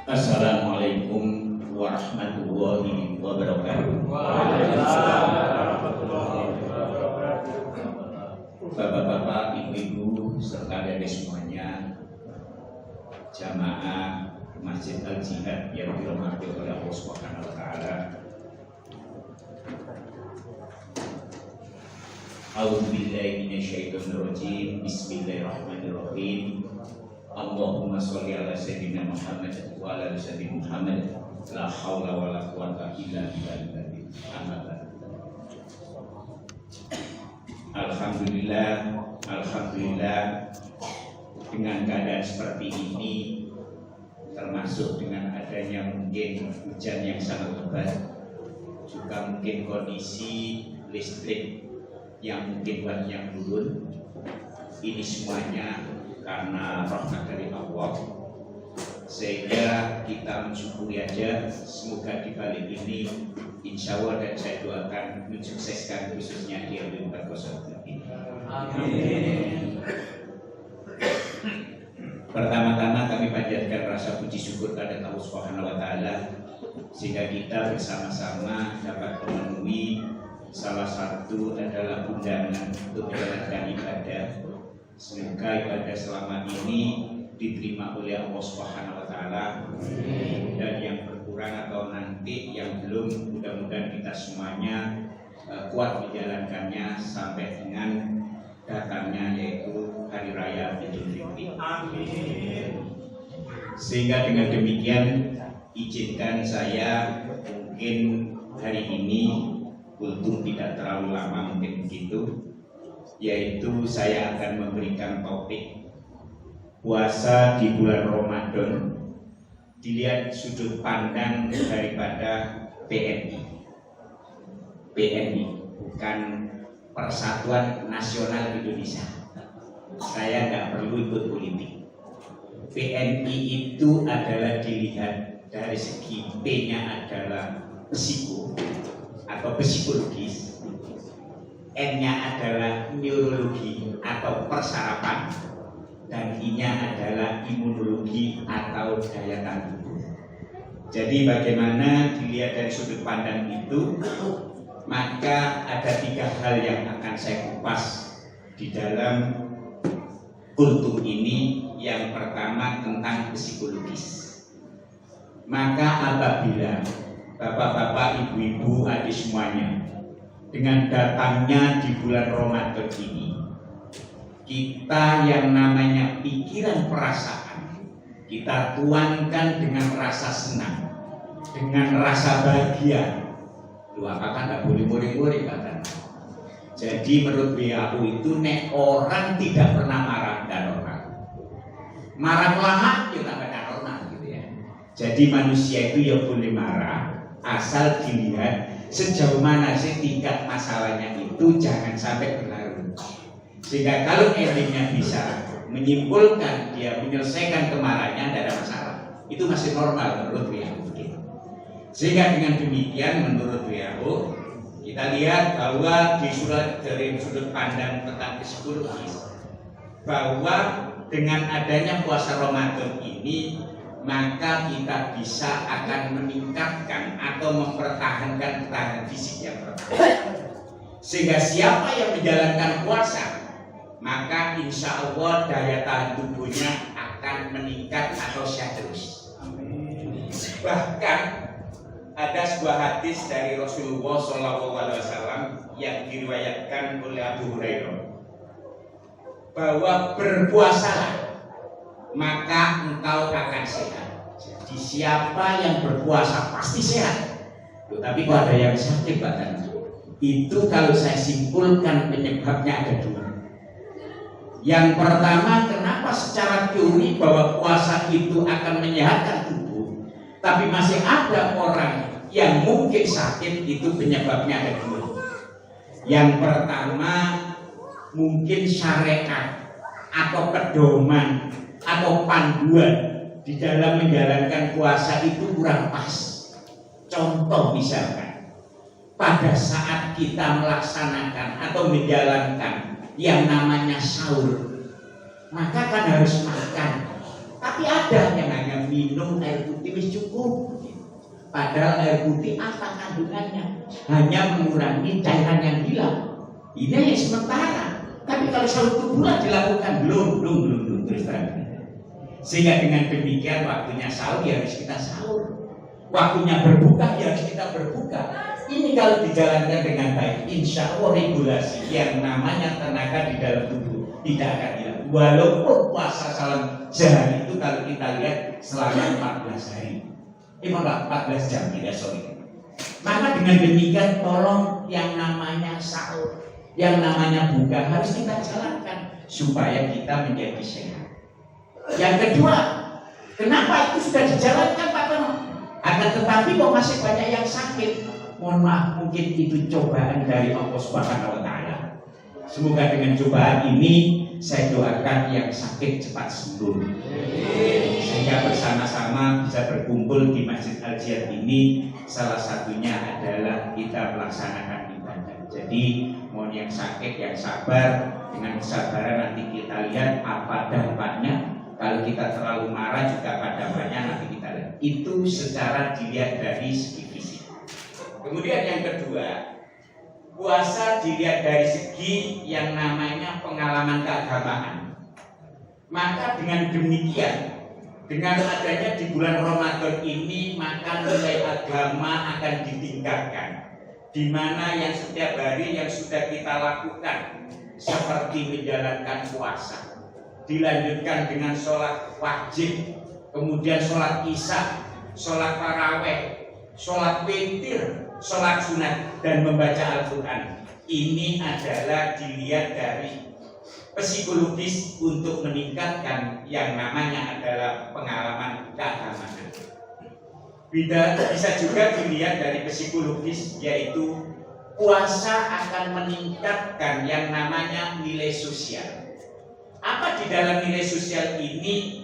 Assalamualaikum warahmatullahi wabarakatuh. Bapak-bapak, ibu-ibu, serta adik semuanya, jamaah Masjid Al-Jihad yang dirahmati oleh Allah Subhanahu wa taala. A'udzubillahi minasyaitonir rajim. Bismillahirrahmanirrahim. Allahumma sholli ala sayyidina Muhammad wa ala ali sayyidina Muhammad. La haula wa la quwata illa billah. Alhamdulillah dengan keadaan seperti ini, termasuk dengan adanya mungkin hujan yang sangat lebat, juga mungkin kondisi listrik yang mungkin banyak turun, ini semuanya karena rahmat dari Allah, sehingga kita mensyukuri aja. Semoga di balik ini insya Allah, dan saya doakan mensukseskan khususnya di Al-Quran ini. Amin. Pertama-tama kami panjatkan rasa puji syukur kepada Allah Subhanahu wa taala, sehingga kita bersama-sama dapat memenuhi salah satu adalah undangan untuk menjalankan ibadah. Semoga ibadah selama ini diterima oleh Allah Subhanahu wa taala, dan yang berkurang atau nanti yang belum, mudah-mudahan kita semuanya kuat menjalankannya sampai dengan datangnya yaitu hari raya Idul Fitri. Amin. Sehingga dengan demikian izinkan saya mungkin hari ini, untung tidak terlalu lama mungkin begitu, yaitu saya akan memberikan topik puasa di bulan Ramadan dilihat sudut pandang daripada PNI, bukan Persatuan Nasional Indonesia. Saya nggak perlu ikut politik. PNI itu adalah dilihat dari segi P-nya adalah psiko atau psikologis, N-nya adalah neurologi atau persarapan, dan I-nya adalah imunologi atau daya tahan tubuh. Jadi bagaimana dilihat dari sudut pandang itu, maka ada 3 hal yang akan saya kupas di dalam kultum ini. Yang pertama tentang psikologis. Maka apabila bapak-bapak, ibu-ibu, adik semuanya, dengan datangnya di bulan Ramadan ini, kita yang namanya pikiran perasaan kita tuangkan dengan rasa senang, dengan rasa bahagia. Lu apakah nggak boleh muring-muring kata? Jadi menurut WHO itu nek orang tidak pernah marah dan normal, marah lama kita nggak normal gitu ya. Jadi manusia itu ya boleh marah asal dilihat sejauh mana sih tingkat masalahnya itu, jangan sampai berlarut. Sehingga kalau endingnya bisa menyimpulkan dia menyelesaikan kemarahannya, tidak ada masalah, itu masih normal menurut WHO. Sehingga dengan demikian menurut WHO kita lihat bahwa di surat dari sudut pandang tentang psikologis, bahwa dengan adanya puasa Ramadan ini, maka kita bisa akan meningkatkan atau mempertahankan ketahanan fisik yang pertama. Sehingga siapa yang menjalankan puasa, maka insya Allah daya tahan tubuhnya akan meningkat atau sehat terus. Bahkan ada sebuah hadis dari Rasulullah SAW yang diriwayatkan oleh Abu Hurairah, bahwa berpuasalah maka engkau akan sehat. Jadi siapa yang berpuasa pasti sehat. Tapi kalau ada yang sakit badan, itu kalau saya simpulkan penyebabnya ada 2. Yang pertama, kenapa secara teori bahwa puasa itu akan menyehatkan tubuh, tapi masih ada orang yang mungkin sakit, itu penyebabnya ada 2. Yang pertama, mungkin syariat atau pedoman atau panduan di dalam menjalankan puasa itu kurang pas. Contoh misalkan, pada saat kita melaksanakan atau menjalankan yang namanya sahur, maka kan harus makan. Tapi ada yang hanya minum air putih wis cukup. Padahal air putih apa kandungannya? Hanya mengurangi cairan yang hilang. Ini yang sementara. Tapi kalau 1 bulan dilakukan belum terus terang. Sehingga dengan demikian waktunya sahur ya harus kita sahur. Waktunya berbuka ya harus kita berbuka. Ini kalau dijalankan dengan baik, insya Allah regulasi yang namanya tenaga di dalam tubuh tidak akan hilang. Walaupun puasa salam sehari itu kalau kita lihat selama 14 hari. 14 jam tidak sorry. Maka dengan demikian tolong yang namanya sahur, yang namanya buka harus kita jalankan supaya kita menjadi sehat. Yang kedua, kenapa itu sudah dijalankan Pak Tono? Akan tetapi kok masih banyak yang sakit. Mohon maaf, mungkin itu cobaan dari Allah Subhanahu wa Ta'ala. Semoga dengan cobaan ini saya doakan yang sakit cepat sembuh, sehingga bersama-sama bisa berkumpul di Masjid Al-Jihad ini. Salah satunya adalah kita melaksanakan ibadah. Jadi mohon yang sakit yang sabar, dengan kesabaran nanti kita lihat apa dampaknya. Kalau kita terlalu marah juga apa dampaknya nanti kita lihat. Itu secara dilihat dari segi fisik. Kemudian yang kedua, puasa dilihat dari segi yang namanya pengalaman keagamaan. Maka dengan demikian, dengan adanya di bulan Ramadan ini, maka nilai agama akan ditingkatkan. Di mana yang setiap hari yang sudah kita lakukan, seperti menjalankan puasa, dilanjutkan dengan sholat wajib, kemudian sholat isya, sholat taraweh, sholat witir, sholat sunat, dan membaca Al-Quran. Ini adalah dilihat dari psikologis untuk meningkatkan yang namanya adalah pengalaman keagamaan. Bisa juga dilihat dari psikologis, yaitu puasa akan meningkatkan yang namanya nilai sosial. Apa di dalam nilai sosial ini?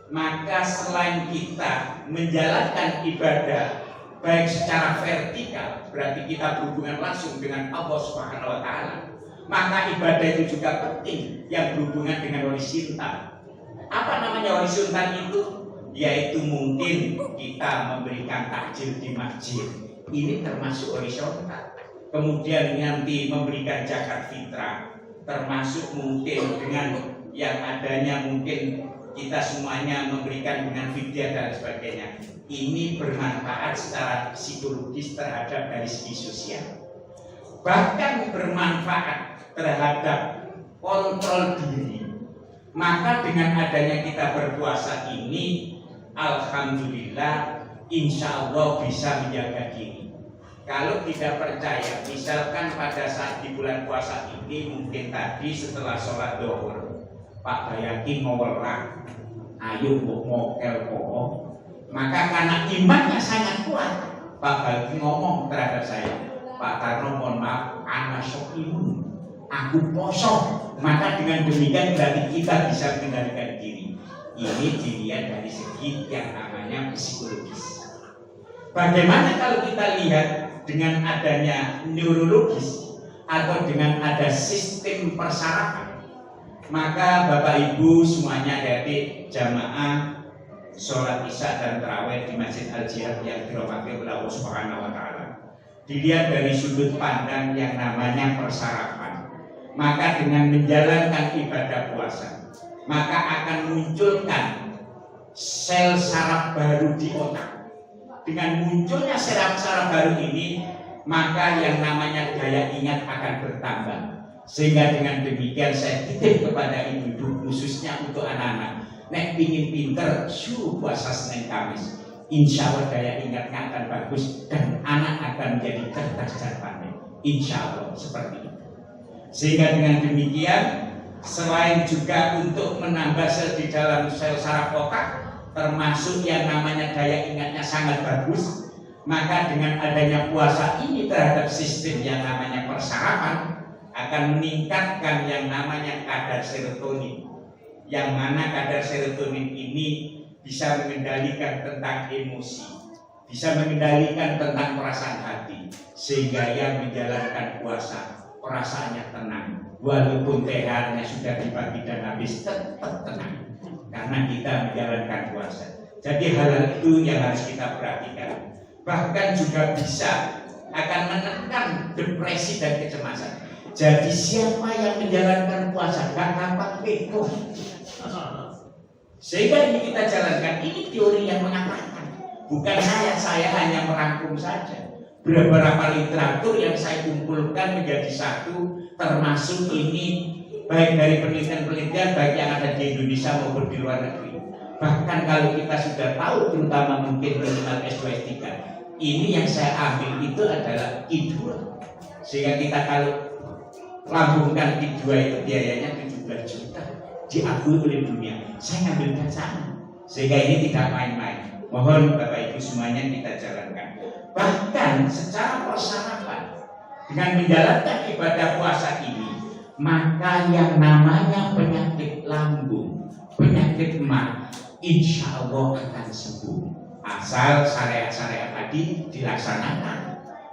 Maka selain kita menjalankan ibadah baik secara vertikal, berarti kita berhubungan langsung dengan Allah Subhanahu wa Ta'ala, maka ibadah itu juga penting yang berhubungan dengan horizontal. Apa namanya horizontal itu? Yaitu mungkin kita memberikan takjil di masjid, ini termasuk horizontal. Kemudian nanti memberikan zakat fitrah, termasuk mungkin dengan yang adanya mungkin kita semuanya memberikan dengan fidyah dan sebagainya. Ini bermanfaat secara psikologis terhadap dari segi sosial. Bahkan bermanfaat terhadap kontrol diri. Maka dengan adanya kita berpuasa ini, alhamdulillah, insya Allah bisa menjaga diri. Kalau tidak percaya, misalkan pada saat di bulan puasa ini, mungkin tadi setelah sholat zuhur, Pak Bayaki ngolah, ayo mokel kok. Maka karena imannya sangat kuat, Pak Bayaki ngomong terhadap saya, Pak Tarno mohon maaf, anak sok imun, aku poso. Maka dengan demikian berarti kita bisa mengendalikan diri. Ini dilihat dari segi yang namanya psikologis. Bagaimana kalau kita lihat dengan adanya neurologis atau dengan ada sistem persarafan? Maka Bapak Ibu semuanya adik jamaah sholat isya dan tarawih di Masjid Al-Jihad yang dirahmati oleh Allah Subhanahu wa Ta'ala, dilihat dari sudut pandang yang namanya persarafan. Maka dengan menjalankan ibadah puasa, maka akan munculkan sel saraf baru di otak. Dengan munculnya saraf-saraf baru ini, maka yang namanya daya ingat akan bertambah. Sehingga dengan demikian saya titip kepada ibu-ibu, khususnya untuk anak-anak, nek pingin pinter suruh puasa Senin Kamis, insya Allah daya ingatnya akan bagus dan anak akan menjadi cerdas dan pandai, insya Allah seperti itu. Sehingga dengan demikian, selain juga untuk menambah sel di dalam sel saraf otak, termasuk yang namanya daya ingatnya sangat bagus, maka dengan adanya puasa ini terhadap sistem yang namanya persarafan akan meningkatkan yang namanya kadar serotonin, yang mana kadar serotonin ini bisa mengendalikan tentang emosi, bisa mengendalikan tentang perasaan hati, sehingga yang menjalankan puasa perasaannya tenang, walaupun THR-nya sudah dibagi dan habis tetap tenang. karena kita menjalankan puasa. Jadi hal itu yang harus kita perhatikan. Bahkan juga bisa akan menekan depresi dan kecemasan. Jadi siapa yang menjalankan puasa gak gampang bego. Sehingga ini kita jalankan, ini teori yang mengatakan, bukan saya hanya merangkum saja. Beberapa literatur yang saya kumpulkan menjadi satu, termasuk ini baik dari penelitian-penelitian baik yang ada di Indonesia maupun di luar negeri. Bahkan kalau kita sudah tahu, terutama mungkin minimal S2 S3, ini yang saya ambil itu adalah I2. Sehingga kita kalau lambungkan I2 itu biayanya 17 juta diakui oleh dunia. Saya ngambilkan sana, sehingga ini tidak main-main. Mohon Bapak Ibu semuanya kita jalankan. Bahkan secara persyaratan dengan menjalankan ibadah puasa ini, maka yang namanya penyakit lambung, penyakit mah, insya Allah akan sembuh. Asal syariat-syariat tadi dilaksanakan.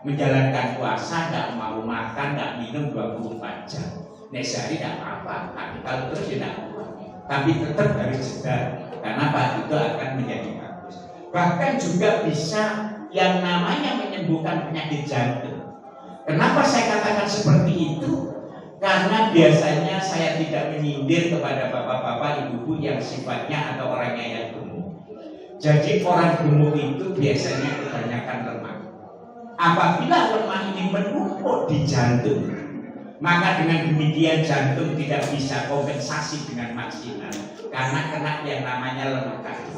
Menjalankan puasa, tidak mau makan, tidak minum 24 jam. Nek sehari tidak apa-apa, tapi kalau terus tidak apa. Tapi tetap harus jeda. Kenapa? Itu akan menjadi bagus. Bahkan juga bisa yang namanya menyembuhkan penyakit jantung. Kenapa saya katakan seperti itu? Karena biasanya saya tidak menyindir kepada bapak-bapak, ibu-ibu yang sifatnya atau orangnya yang gemuk. Jadi orang gemuk itu biasanya kebanyakan lemak. Apabila lemak ini menumpuk di jantung, maka dengan demikian jantung tidak bisa kompensasi dengan maksimal karena kena yang namanya lemak tadi.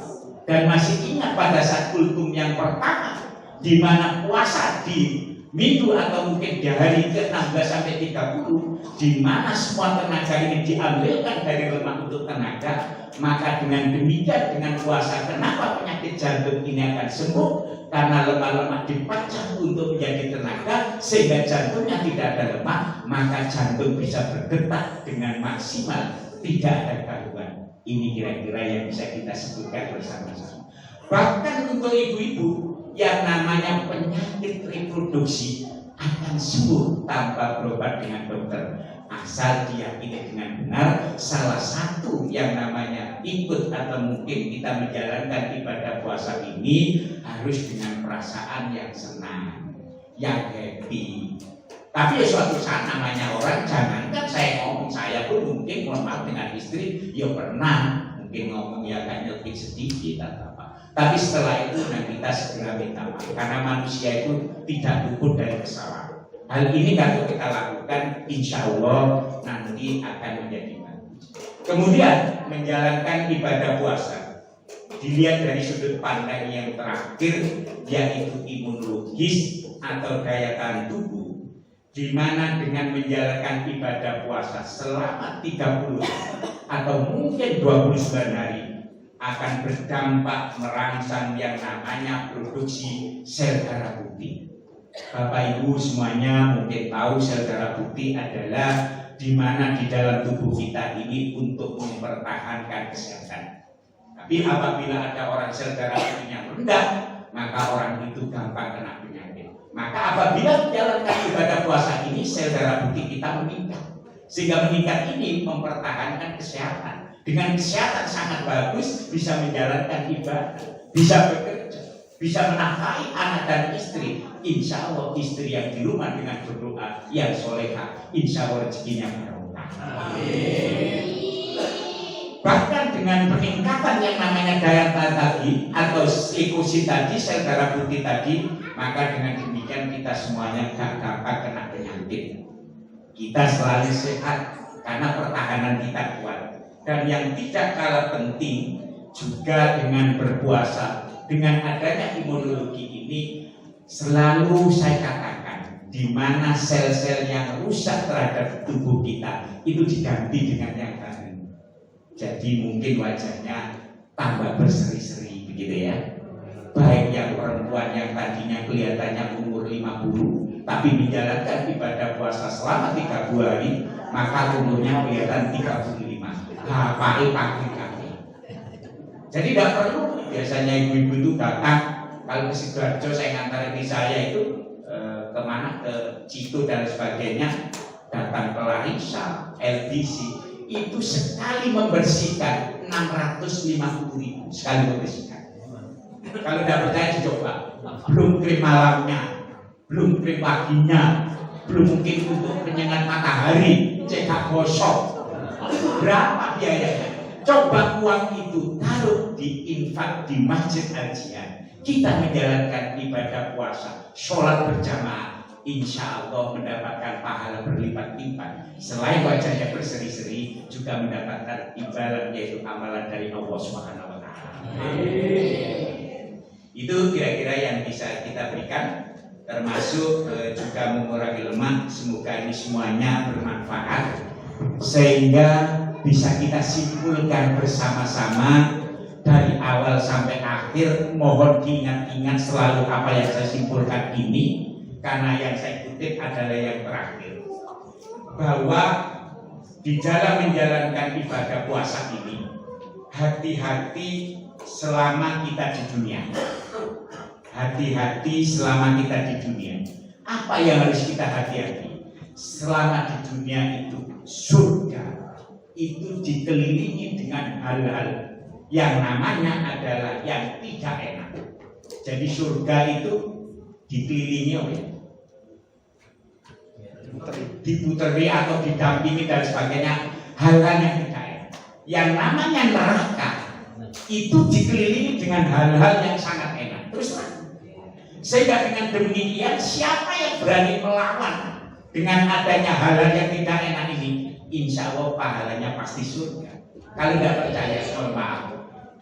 Dan masih ingat pada saat kultum yang pertama, di mana puasa di minggu atau mungkin di hari ke-16 sampai 30, di mana semua tenaga ini diambilkan dari lemak untuk tenaga, maka dengan demikian dengan puasa, kenapa penyakit jantung ini akan sembuh? Karena lemak-lemak dipecah untuk menjadi tenaga, sehingga jantungnya tidak ada lemak, maka jantung bisa berdetak dengan maksimal, tidak ada gangguan. Ini kira-kira yang bisa kita sebutkan bersama-sama. Bahkan untuk ibu-ibu yang namanya penyakit reproduksi akan sembuh tanpa berobat dengan dokter, asal diyakini dengan benar. Salah satu yang namanya ikut atau mungkin kita menjalankan ibadah puasa ini harus dengan perasaan yang senang, yang happy. Tapi ya suatu saat namanya orang, jangankan saya ngomong, saya pun mungkin mohon maaf dengan istri ya pernah mungkin ngomong ya agak nyelpit sedikit atau apa. Tapi setelah itu kita segera minta maaf, karena manusia itu tidak luput dari kesalahan. Hal ini kalau kita lakukan, insya Allah nanti akan menjadi bagus. Kemudian menjalankan ibadah puasa dilihat dari sudut pandang yang terakhir, yaitu imunologis atau daya tahan tubuh, di mana dengan menjalankan ibadah puasa selama 30 atau mungkin 29 hari akan berdampak merangsang yang namanya produksi sel darah putih. Bapak Ibu semuanya mungkin tahu sel darah putih adalah di mana di dalam tubuh kita ini untuk mempertahankan kesehatan. Tapi apabila ada orang sel darah putihnya rendah, maka orang itu gampang kena penyakit. Maka apabila menjalankan ibadah puasa ini, sel darah putih kita meningkat. Sehingga meningkat ini mempertahankan kesehatan. Dengan kesehatan sangat bagus, bisa menjalankan ibadah, bisa bekerja, bisa menafkahi anak dan istri. Insya Allah istri yang di rumah dengan berdoa yang solehah, insya Allah rezekinya barokah. Bahkan dengan peningkatan yang namanya daya tahan tadi atau leukosit tadi, sel darah putih tadi, maka dengan demikian kita semuanya gak gampang kena penyakit. Kita selalu sehat karena pertahanan kita kuat. Dan yang tidak kalah penting juga dengan berpuasa, dengan adanya imunologi ini, selalu saya katakan di mana sel-sel yang rusak terhadap tubuh kita itu diganti dengan yang baru. Jadi mungkin wajahnya tambah berseri-seri begitu ya. Baik yang perempuan yang tadinya kelihatannya umur 50, tapi menjalankan ibadah puasa selama 30 hari, maka umurnya kelihatan 35. Pakai. Jadi tidak perlu biasanya ibu-ibu itu datang. Kalau ke Sidoarjo saya ngantar ini saya itu kemana, ke Cito dan sebagainya, datang ke Larissa, LBC. itu sekali membersihkan 650.000 sekali membersihkan. Kalau tidak percaya dicoba. Belum krim malamnya, belum krim paginya, belum mungkin untuk penyengat matahari, cetak gosok. Berapa biayanya? Coba uang itu taruh di infak di Masjid Al-Jihad. Kita menjalankan ibadah puasa, sholat berjamaah, insya Allah mendapatkan pahala berlipat-lipat. Selain wajahnya berseri-seri, juga mendapatkan imbalan, yaitu amalan dari Allah Subhanahu wa Ta'ala. Itu kira-kira yang bisa kita berikan, termasuk juga mengurangi lemak. Semoga ini semuanya bermanfaat sehingga bisa kita simpulkan bersama-sama dari awal sampai akhir. Mohon diingat-ingat selalu apa yang saya simpulkan ini, karena yang saya kutip adalah yang terakhir, bahwa di dalam menjalankan ibadah puasa ini hati-hati selama kita di dunia. Hati-hati selama kita di dunia. Apa yang harus kita hati-hati? Selama di dunia itu, surga itu dikelilingi dengan hal-hal yang namanya adalah yang tidak enak. Jadi surga itu dikelilingi oleh diputeri atau didampingi dan sebagainya, hal-hal yang tidak enak. Yang namanya neraka itu dikelilingi dengan hal-hal yang sangat enak. Terus sehingga dengan demikian, siapa yang berani melawan dengan adanya hal-hal yang tidak enak ini, insya Allah pahalanya pasti surga. Kalau tidak percaya, mohon maaf,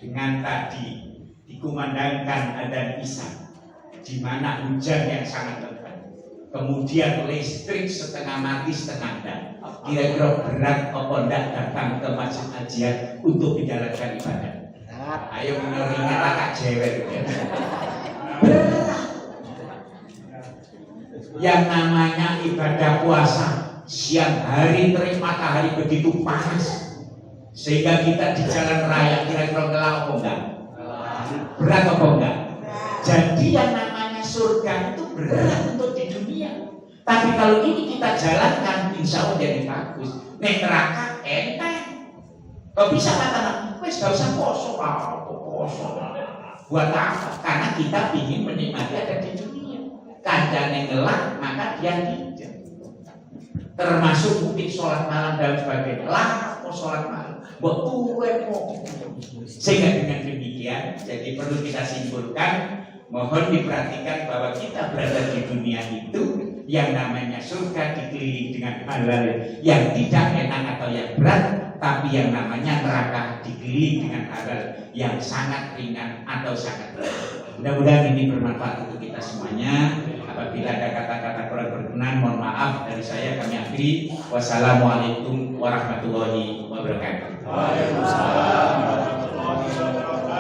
dengan tadi dikumandangkan adzan isya, di mana hujan yang sangat lebat, kemudian listrik setengah mati setengah enggak, kira-kira berat apa enggak datang ke Masjid Al-Jihad untuk menjalankan ibadah? Ayo menyoringan kakak cewek. Yang namanya ibadah puasa, siang hari terik matahari begitu panas, sehingga kita di jalan raya kira-kira ngelak apa enggak? Berat apa enggak? Jadi yang namanya surga itu berat untuk di dunia. Tapi kalau ini kita jalankan, insya Allah jadi bagus. Nek neraka enteng. Kau bisa katakan, wes gak usah poso, poso. Buat apa? Karena kita ingin menikmati ada di dunia. Kandang ngelak, maka dia tidak. Termasuk mungkin sholat malam dan sebagainya. Lah, mau sholat malam, buat tulen mau. Sehingga dengan demikian, jadi perlu kita simpulkan, mohon diperhatikan bahwa kita berada di dunia itu, yang namanya surga dikelilingi dengan hal-hal yang tidak enak atau yang berat, tapi yang namanya neraka dikelilingi dengan hal-hal yang sangat ringan atau sangat berat. Mudah-mudahan ini bermanfaat untuk kita semuanya. Apabila ada kata-kata kurang berkenan, mohon maaf dari saya, kami akhiri. Wassalamualaikum warahmatullahi wabarakatuh. Waalaikumsalam warahmatullahi wabarakatuh.